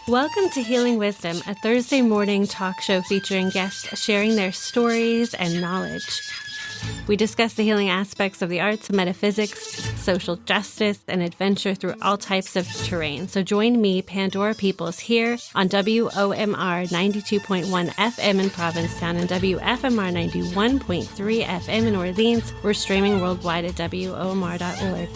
Welcome to Healing Wisdom, a Thursday morning talk show featuring guests sharing their stories and knowledge. We discuss the healing aspects of the arts, metaphysics, social justice, and adventure through all types of terrain. So join me, Pandora Peoples, here on WOMR 92.1 FM in Provincetown and WFMR 91.3 FM in Orleans. We're streaming worldwide at WOMR.org.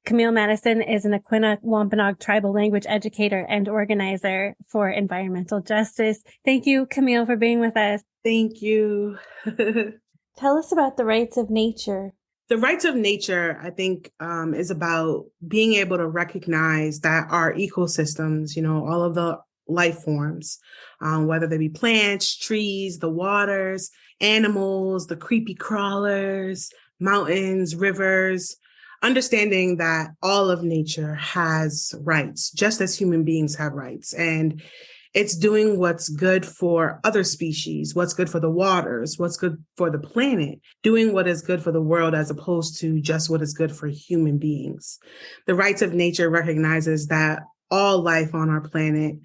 Camille Madison is an Aquinnah Wampanoag tribal language educator and organizer for environmental justice. Thank you, Camille, for being with us. Thank you. Tell us about the rights of nature. The rights of nature, I think, is about being able to recognize that our ecosystems, all of the life forms, whether they be plants, trees, the waters, animals, the creepy crawlers, mountains, rivers, understanding that all of nature has rights, just as human beings have rights. And it's doing what's good for other species, what's good for the waters, what's good for the planet, doing what is good for the world as opposed to just what is good for human beings. The rights of nature recognizes that all life on our planet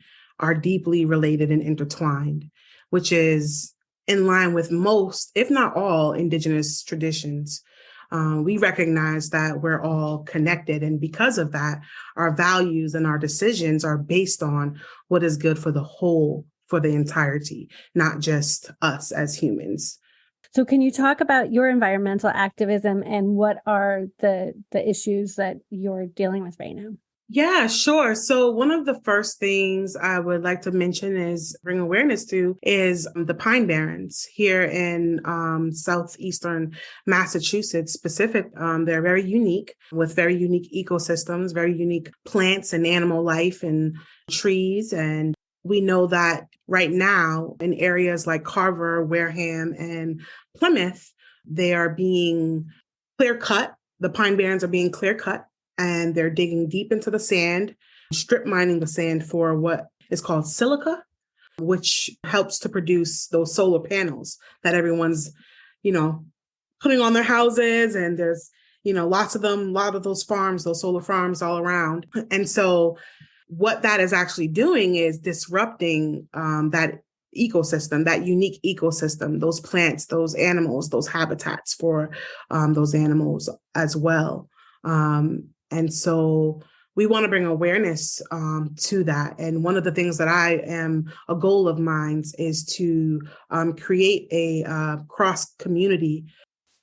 are deeply related and intertwined, which is in line with most, if not all, indigenous traditions. We recognize that we're all connected. And because of that, our values and our decisions are based on what is good for the whole, for the entirety, not just us as humans. So can you talk about your environmental activism and what are the issues that you're dealing with right now? Yeah, sure. So one of the first things I would like to mention is bring awareness to is the pine barrens here in southeastern Massachusetts specific. They're very unique with very unique ecosystems, very unique plants and animal life and trees. And we know that right now in areas like Carver, Wareham, and Plymouth, they are being clear cut. The pine barrens are being clear cut. And they're digging deep into the sand, strip mining the sand for what is called silica, which helps to produce those solar panels that everyone's, putting on their houses. And there's, lots of them, a lot of those farms, those solar farms all around. And so what that is actually doing is disrupting that ecosystem, that unique ecosystem, those plants, those animals, those habitats for those animals as well. And so we want to bring awareness to that. And one of the things that a goal of mine is to create a cross-community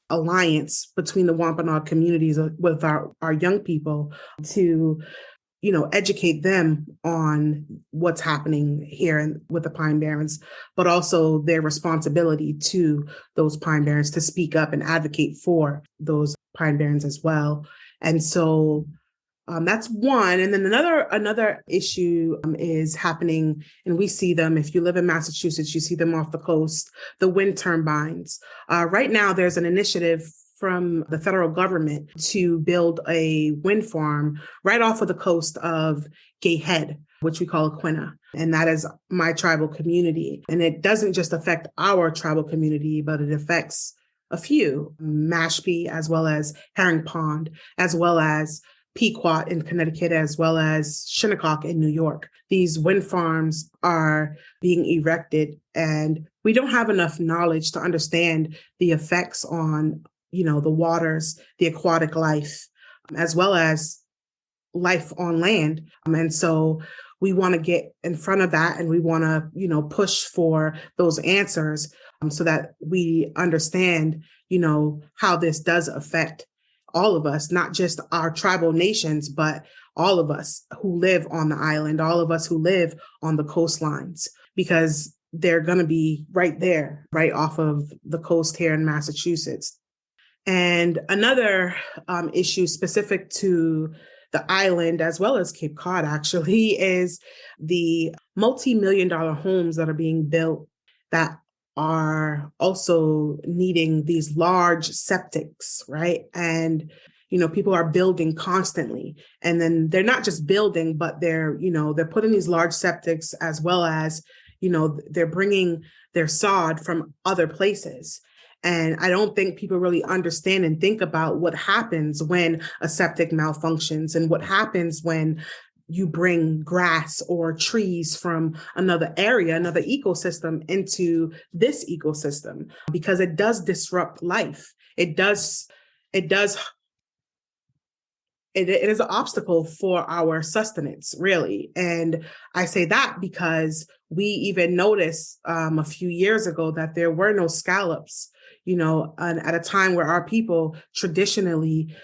alliance between the Wampanoag communities with our young people to, educate them on what's happening here with the Pine Barrens, but also their responsibility to those Pine Barrens to speak up and advocate for those Pine Barrens as well. And so that's one. And then another issue is happening, and we see them. If you live in Massachusetts, you see them off the coast, the wind turbines. Right now, there's an initiative from the federal government to build a wind farm right off of the coast of Gay Head, which we call Aquinnah. And that is my tribal community. And it doesn't just affect our tribal community, but it affects a few, Mashpee, as well as Herring Pond, as well as Pequot in Connecticut, as well as Shinnecock in New York. These wind farms are being erected, and we don't have enough knowledge to understand the effects on, the waters, the aquatic life, as well as life on land. And so we want to get in front of that, and we want to, push for those answers so that we understand, how this does affect all of us, not just our tribal nations, but all of us who live on the island, all of us who live on the coastlines, because they're going to be right there, right off of the coast here in Massachusetts. And another issue specific to the island, as well as Cape Cod, actually, is the multi-million-dollar homes that are being built that are also needing these large septics, right? And, people are building constantly. And then they're not just building, but they're putting these large septics as well as, they're bringing their sod from other places. And I don't think people really understand and think about what happens when a septic malfunctions and what happens when you bring grass or trees from another area, another ecosystem into this ecosystem, because it does disrupt life. It is an obstacle for our sustenance, really. And I say that because we even noticed a few years ago that there were no scallops, at a time where our people traditionally,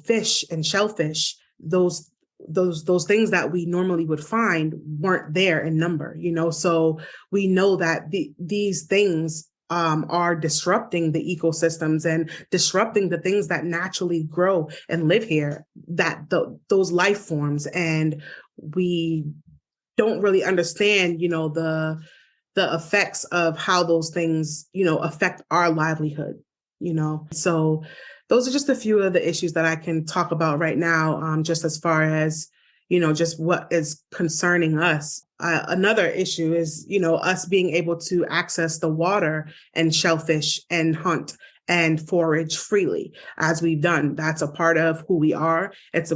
fish and shellfish, those things that we normally would find weren't there in number, so we know that these things are disrupting the ecosystems and disrupting the things that naturally grow and live here, those life forms. And we don't really understand, the effects of how those things, affect our livelihood, So those are just a few of the issues that I can talk about right now, just as far as, just what is concerning us. Another issue is, us being able to access the water and shellfish and hunt and forage freely as we've done. That's a part of who we are. It's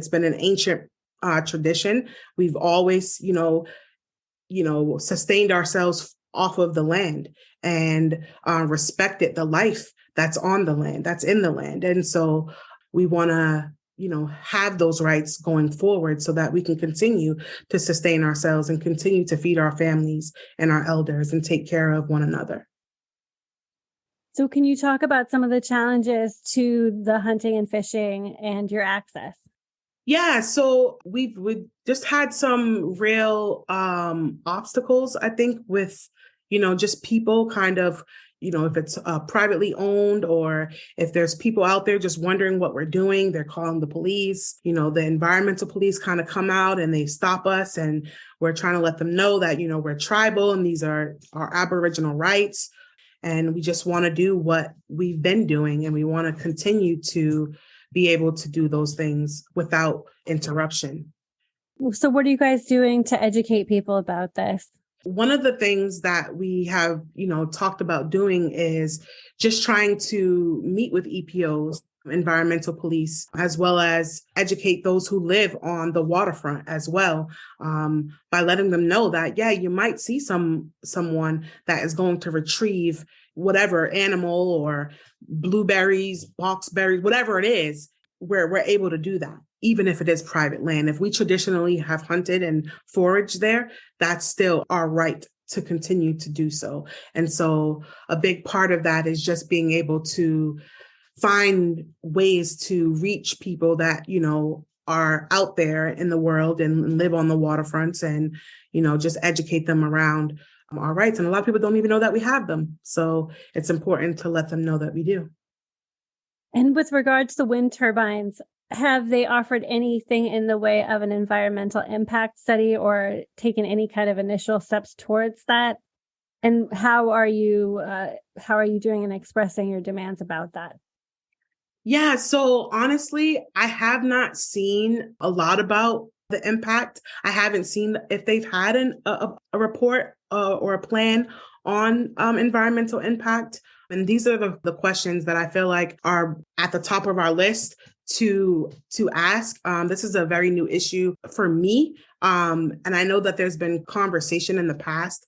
been an ancient tradition. We've always, sustained ourselves off of the land and respected the life that's on the land, that's in the land. And so we want to, have those rights going forward so that we can continue to sustain ourselves and continue to feed our families and our elders and take care of one another. So can you talk about some of the challenges to the hunting and fishing and your access? Yeah, so we've just had some real obstacles, I think, with, just people kind of, if it's privately owned or if there's people out there just wondering what we're doing, they're calling the police. The environmental police kind of come out and they stop us, and we're trying to let them know that, we're tribal and these are our Aboriginal rights. And we just want to do what we've been doing, and we want to continue to be able to do those things without interruption. So what are you guys doing to educate people about this? One of the things that we have, talked about doing is just trying to meet with EPOs, environmental police, as well as educate those who live on the waterfront as well, by letting them know that, yeah, you might see someone that is going to retrieve whatever animal or blueberries, boxberries, whatever it is, where we're able to do that, even if it is private land. If we traditionally have hunted and foraged there, that's still our right to continue to do so. And so a big part of that is just being able to find ways to reach people that, are out there in the world and live on the waterfronts, and, just educate them around our rights. And a lot of people don't even know that we have them. So it's important to let them know that we do. And with regards to wind turbines, have they offered anything in the way of an environmental impact study or taken any kind of initial steps towards that? And how are you doing in expressing your demands about that? Yeah, so honestly, I have not seen a lot about the impact. I haven't seen if they've had a report or a plan on environmental impact. And these are the questions that I feel like are at the top of our list to ask. This is a very new issue for me. And I know that there's been conversation in the past,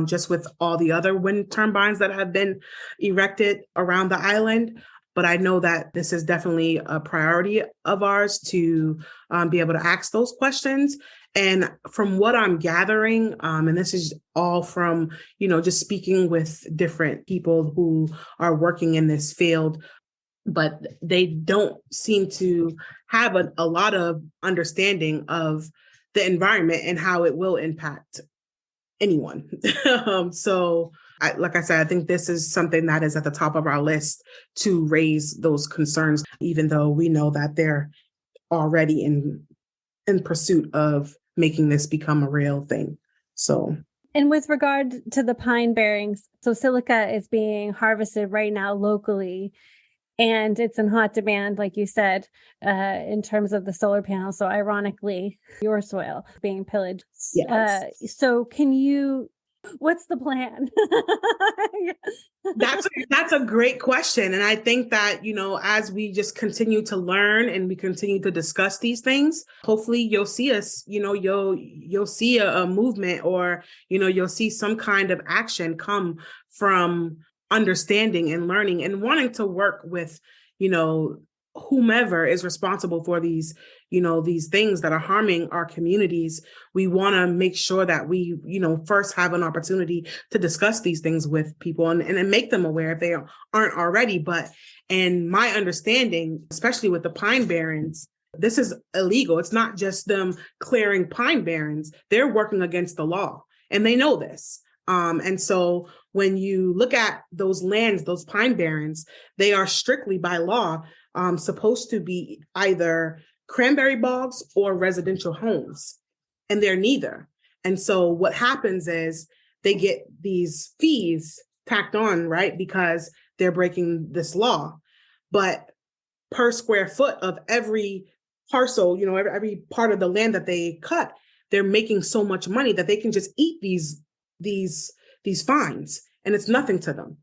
just with all the other wind turbines that have been erected around the island. But I know that this is definitely a priority of ours to be able to ask those questions. And from what I'm gathering, and this is all from, just speaking with different people who are working in this field, but they don't seem to have a lot of understanding of the environment and how it will impact anyone. Like I said, I think this is something that is at the top of our list to raise those concerns, even though we know that they're already in pursuit of making this become a real thing. And with regard to the pine bearings, so silica is being harvested right now locally, and it's in hot demand, like you said, in terms of the solar panels. So ironically, your soil being pillaged. Yes. So can you What's the plan? That's a great question. And I think that, as we just continue to learn and we continue to discuss these things, hopefully you'll see us, you'll see a movement, or, you'll see some kind of action come from understanding and learning and wanting to work with, whomever is responsible for these things that are harming our communities. We want to make sure that we, first have an opportunity to discuss these things with people and make them aware if they aren't already. But in my understanding, especially with the pine barrens, this is illegal. It's not just them clearing pine barrens. They're working against the law, and they know this. And so when you look at those lands, those pine barrens, they are strictly by law supposed to be either cranberry bogs or residential homes, and they're neither. And so what happens is they get these fees tacked on, right? Because they're breaking this law. But per square foot of every parcel, every part of the land that they cut, they're making so much money that they can just eat these fines, and it's nothing to them,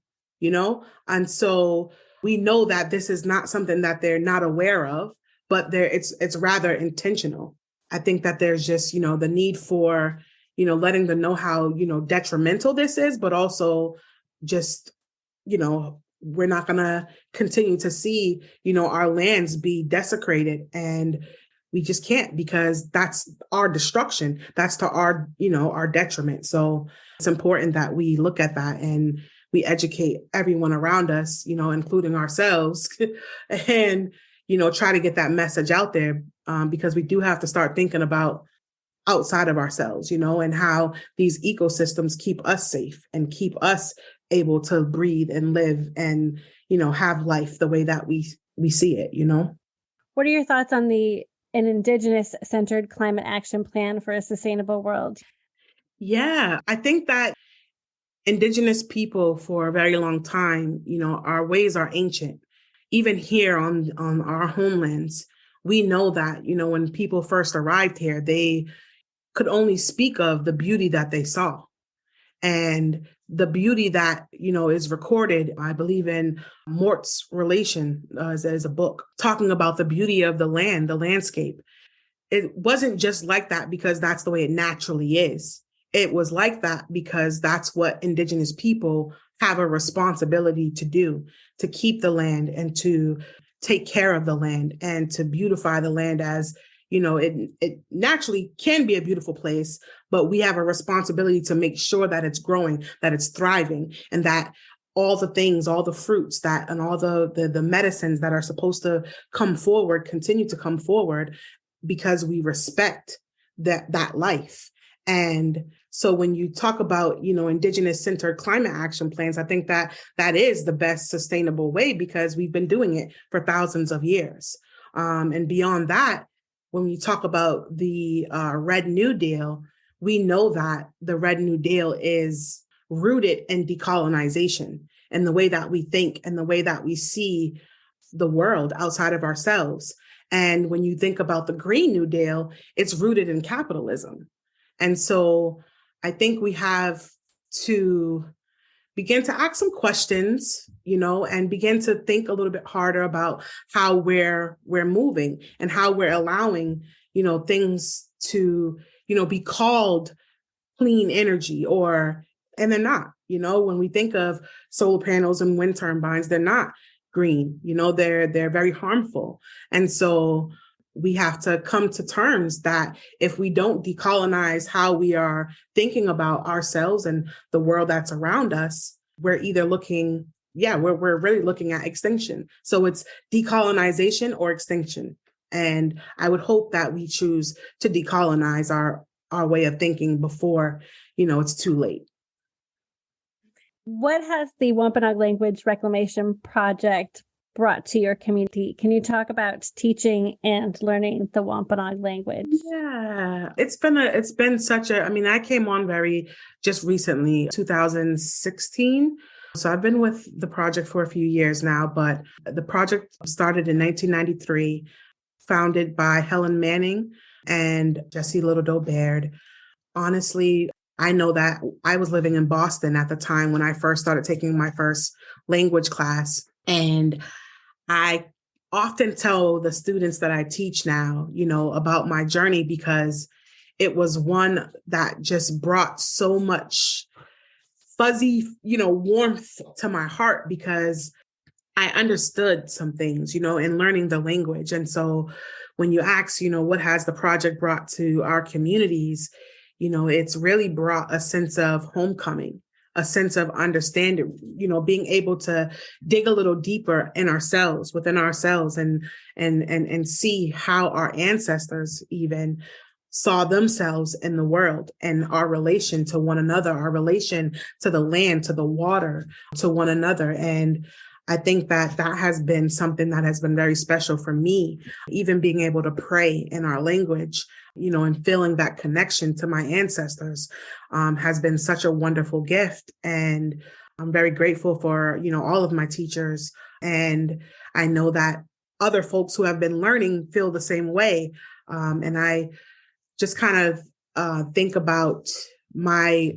And so we know that this is not something that they're not aware of, but it's rather intentional. I think that there's just, the need for, letting them know how, detrimental this is, but also just, we're not going to continue to see, our lands be desecrated, and we just can't, because that's our destruction. That's to our, our detriment. So it's important that we look at that and we educate everyone around us, including ourselves, and, try to get that message out there, because we do have to start thinking about outside of ourselves, and how these ecosystems keep us safe and keep us able to breathe and live and, have life the way that we see it, What are your thoughts on an Indigenous-centered climate action plan for a sustainable world? Yeah, I think that Indigenous people for a very long time, our ways are ancient. Even here on our homelands, we know that, when people first arrived here, they could only speak of the beauty that they saw. And the beauty that, is recorded, I believe in Mort's Relation, as a book, talking about the beauty of the land, the landscape. It wasn't just like that because that's the way it naturally is. It was like that because that's what Indigenous people have a responsibility to do, to keep the land and to take care of the land and to beautify the land as, it naturally can be a beautiful place, but we have a responsibility to make sure that it's growing, that it's thriving, and that all the things, all the fruits that, and all the medicines that are supposed to come forward, continue to come forward, because we respect that life. And so when you talk about, Indigenous-centered climate action plans, I think that is the best sustainable way, because we've been doing it for thousands of years. And beyond that, when we talk about the Red New Deal, we know that the Red New Deal is rooted in decolonization and the way that we think and the way that we see the world outside of ourselves. And when you think about the Green New Deal, it's rooted in capitalism. And so I think we have to begin to ask some questions, and begin to think a little bit harder about how we're moving and how we're allowing, things to, be called clean energy, and they're not. When we think of solar panels and wind turbines, they're not green, they're very harmful. And so we have to come to terms that if we don't decolonize how we are thinking about ourselves and the world that's around us, we're either looking, we're really looking at extinction. So it's decolonization or extinction. And I would hope that we choose to decolonize our way of thinking before, it's too late. What has the Wampanoag Language Reclamation Project brought to your community? Can you talk about teaching and learning the Wampanoag language? Yeah, it's been such I came on just recently, 2016. So I've been with the project for a few years now, but the project started in 1993, founded by Helen Manning and Jessie Littledoe Baird. Honestly, I know that I was living in Boston at the time when I first started taking my first language class. And I often tell the students that I teach now, about my journey, because it was one that just brought so much fuzzy, warmth to my heart, because I understood some things, in learning the language. And so when you ask, what has the project brought to our communities, it's really brought a sense of homecoming, a sense of understanding, being able to dig a little deeper in ourselves, within ourselves, and see how our ancestors even saw themselves in the world, and our relation to one another, our relation to the land, to the water, to one another. And I think that has been something that has been very special for me, even being able to pray in our language, and feeling that connection to my ancestors has been such a wonderful gift. And I'm very grateful for, all of my teachers. And I know that other folks who have been learning feel the same way. And I just kind of think about my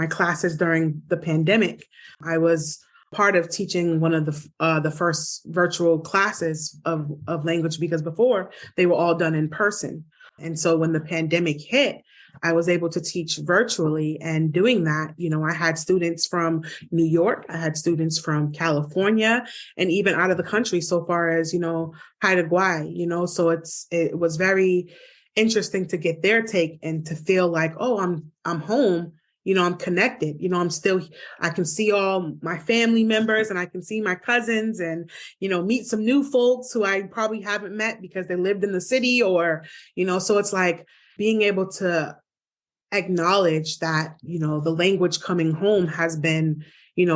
classes during the pandemic. I was part of teaching one of the first virtual classes of language, because before they were all done in person. And so when the pandemic hit, I was able to teach virtually. And doing that, I had students from New York, I had students from California, and even out of the country, so far as, Haida, so it was very interesting to get their take and to feel like, oh, I'm home. I'm connected, I can see all my family members, and I can see my cousins, and, meet some new folks who I probably haven't met because they lived in the city, or, so it's like being able to acknowledge that, the language coming home has been,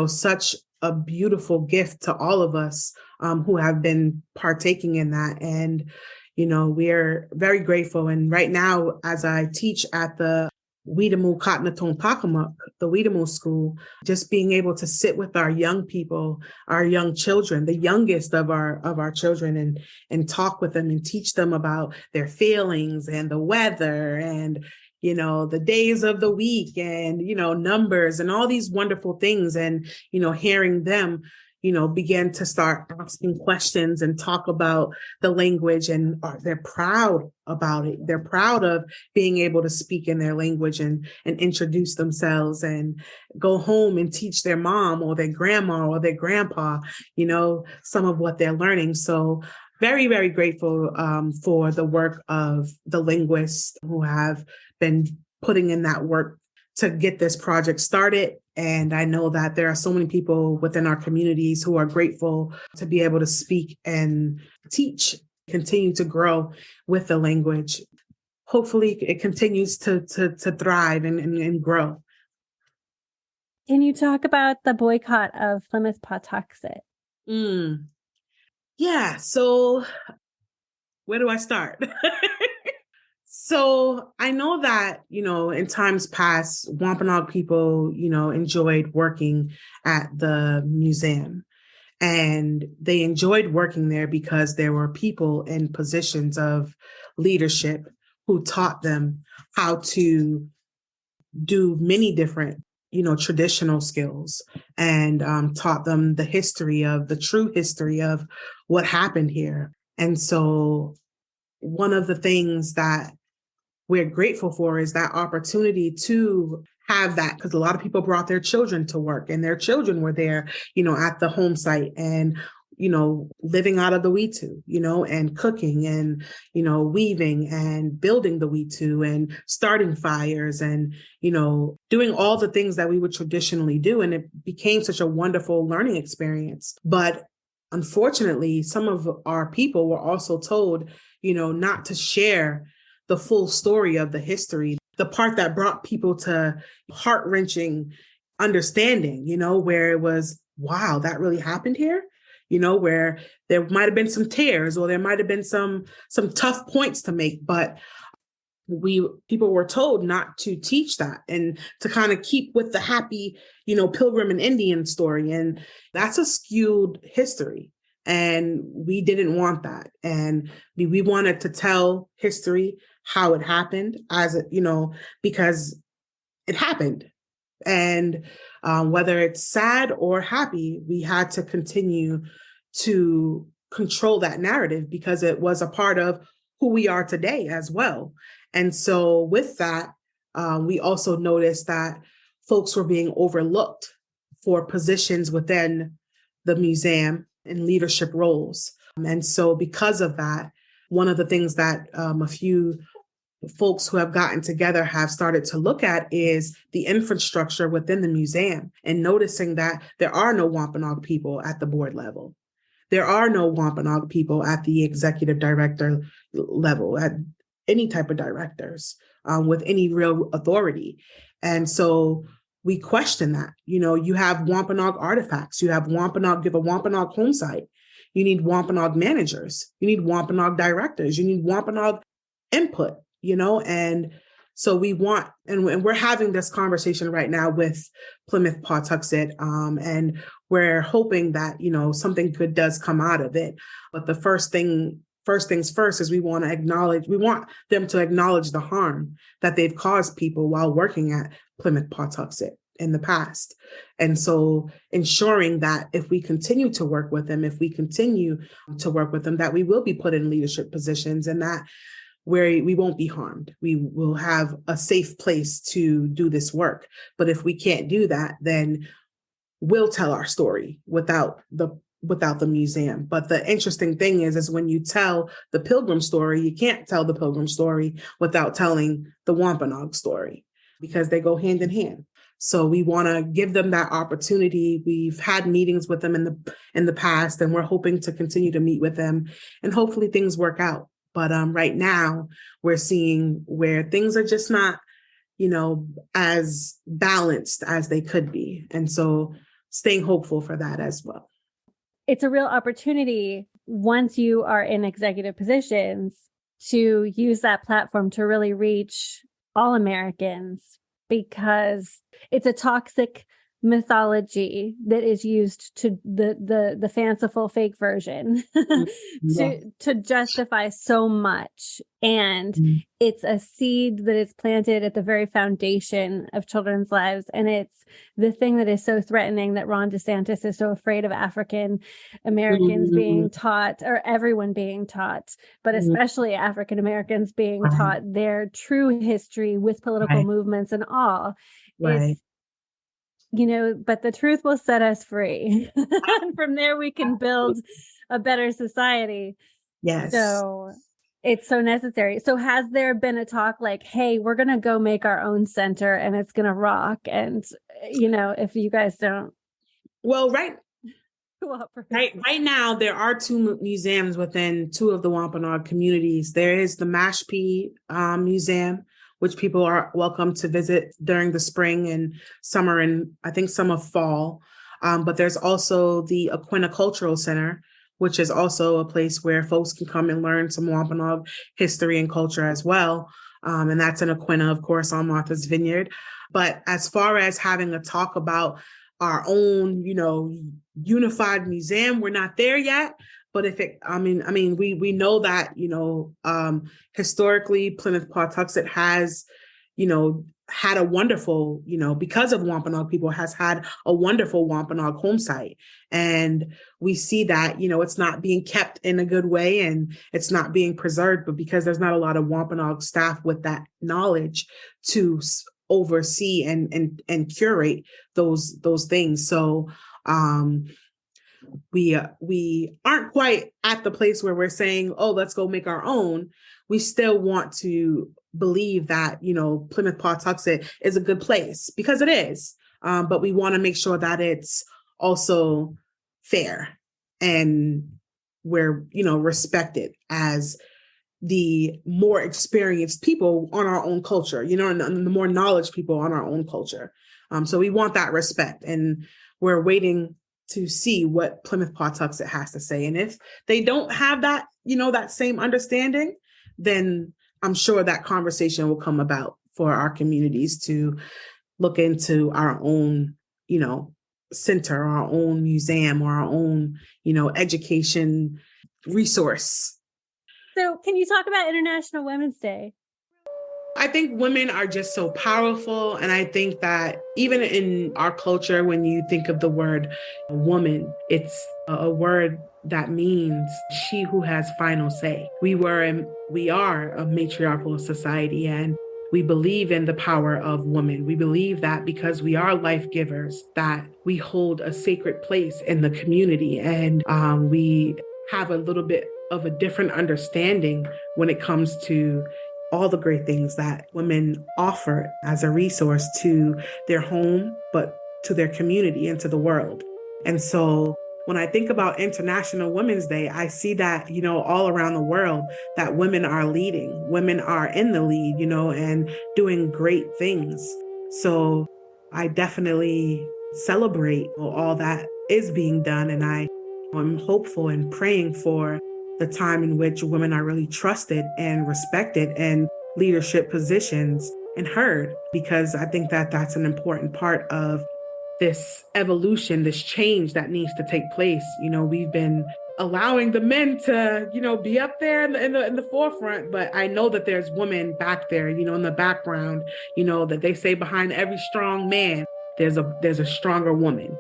such a beautiful gift to all of us who have been partaking in that. And, we're very grateful. And right now, as I teach at the Weedamoo Cottonaton Pakamak, the Weedamoo School, just being able to sit with our young people, our young children, the youngest of our children, and talk with them and teach them about their feelings and the weather and, the days of the week and, numbers and all these wonderful things. And, hearing them, begin to start asking questions and talk about the language, and they're proud about it. They're proud of being able to speak in their language and introduce themselves, and go home and teach their mom or their grandma or their grandpa, some of what they're learning. So very, very grateful for the work of the linguists who have been putting in that work to get this project started. And I know that there are so many people within our communities who are grateful to be able to speak and teach, continue to grow with the language. Hopefully it continues to thrive and grow. Can you talk about the boycott of Plimoth Pautuxet? Yeah, so where do I start? So I know that, in times past, Wampanoag people, enjoyed working at the museum, and they enjoyed working there because there were people in positions of leadership who taught them how to do many different, traditional skills, and taught them the true history of what happened here. And so one of the things that we're grateful for is that opportunity to have that, because a lot of people brought their children to work, and their children were there, at the home site, and, living out of the Witu, and cooking and, weaving and building the Witu and starting fires and, doing all the things that we would traditionally do. And it became such a wonderful learning experience. But unfortunately, some of our people were also told, not to share the full story of the history, the part that brought people to heart-wrenching understanding, where it was, wow, that really happened here, where there might have been some tears, or there might have been some tough points to make, but people were told not to teach that, and to kind of keep with the happy, Pilgrim and Indian story. And that's a skewed history. And we didn't want that. And we wanted to tell history, how it happened, because it happened. And whether it's sad or happy, we had to continue to control that narrative because it was a part of who we are today as well. And so with that, we also noticed that folks were being overlooked for positions within the museum in leadership roles. And so because of that, one of the things that a few folks who have gotten together have started to look at is the infrastructure within the museum and noticing that there are no Wampanoag people at the board level. There are no Wampanoag people at the executive director level, at any type of directors with any real authority. And so we question that. You have Wampanoag artifacts, you have Wampanoag, a Wampanoag home site. You need Wampanoag managers, you need Wampanoag directors, you need Wampanoag input. And so we want, and we're having this conversation right now with Plimoth Pautuxet, and we're hoping that, something good does come out of it. But the first things first is we want them to acknowledge the harm that they've caused people while working at Plimoth Pautuxet in the past. And so ensuring that if we continue to work with them, that we will be put in leadership positions and that where we won't be harmed. We will have a safe place to do this work. But if we can't do that, then we'll tell our story without the museum. But the interesting thing is when you tell the Pilgrim story, you can't tell the Pilgrim story without telling the Wampanoag story because they go hand in hand. So we want to give them that opportunity. We've had meetings with them in the past, and we're hoping to continue to meet with them, and hopefully things work out. But right now, we're seeing where things are just not, as balanced as they could be. And so staying hopeful for that as well. It's a real opportunity once you are in executive positions to use that platform to really reach all Americans, because it's a toxic mythology that is used to the fanciful fake version to justify so much. And it's a seed that is planted at the very foundation of children's lives. And it's the thing that is so threatening that Ron DeSantis is so afraid of African Americans being taught, or everyone being taught, but especially African Americans being taught their true history with political movements and all. It's, but the truth will set us free. And from there, we can build a better society. Yes. So it's so necessary. So has there been a talk like, hey, we're going to go make our own center and it's going to rock? And, if you guys don't. Well, right now, there are two museums within two of the Wampanoag communities. There is the Mashpee Museum, which people are welcome to visit during the spring and summer, and I think some of fall. But there's also the Aquinnah Cultural Center, which is also a place where folks can come and learn some Wampanoag history and culture as well. And that's in Aquinnah, of course, on Martha's Vineyard. But as far as having a talk about our own, unified museum, we're not there yet. But we know that, historically Plimoth Pautuxet has, had a wonderful, because of Wampanoag people, has had a wonderful Wampanoag home site. And we see that, it's not being kept in a good way and it's not being preserved, but because there's not a lot of Wampanoag staff with that knowledge to oversee and curate those things. So, we aren't quite at the place where we're saying, oh, let's go make our own. We still want to believe that, Plimoth Pautuxet is a good place, because it is. But we want to make sure that it's also fair and we're, respected as the more experienced people on our own culture, and the more knowledge people on our own culture. So we want that respect, and we're waiting to see what Plimoth Pautuxet has to say. And if they don't have that, that same understanding, then I'm sure that conversation will come about for our communities to look into our own, center, our own museum, or our own, education resource. So can you talk about International Women's Day? I think women are just so powerful. And I think that even in our culture, when you think of the word woman, it's a word that means she who has final say. We are a matriarchal society, and we believe in the power of women. We believe that because we are life givers, that we hold a sacred place in the community, and we have a little bit of a different understanding when it comes to all the great things that women offer as a resource to their home, but to their community and to the world. And so when I think about International Women's Day, I see that, all around the world, that women are leading, women are in the lead, and doing great things. So I definitely celebrate all that is being done. And I'm hopeful and praying for the time in which women are really trusted and respected in leadership positions and heard, because I think that that's an important part of this evolution, this change that needs to take place. We've been allowing the men to, be up there in the forefront, but I know that there's women back there, in the background, that they say behind every strong man, there's a stronger woman,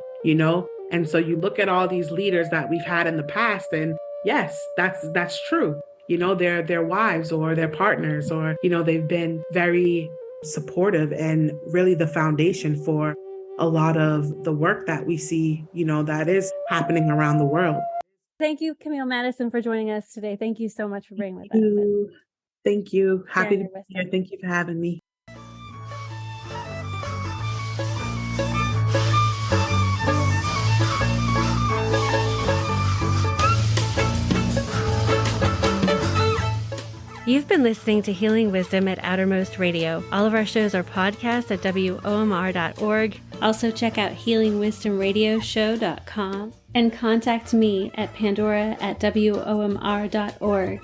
And so you look at all these leaders that we've had in the past, and yes, that's true. Their wives or their partners, or, they've been very supportive and really the foundation for a lot of the work that we see, that is happening around the world. Thank you, Camille Madison, for joining us today. Thank you so much for being with us. Thank you. Happy to be here. Thank you for having me. You've been listening to Healing Wisdom at Outermost Radio. All of our shows are podcasts at WOMR.org. Also check out healingwisdomradioshow.com and contact me at pandora@WOMR.org.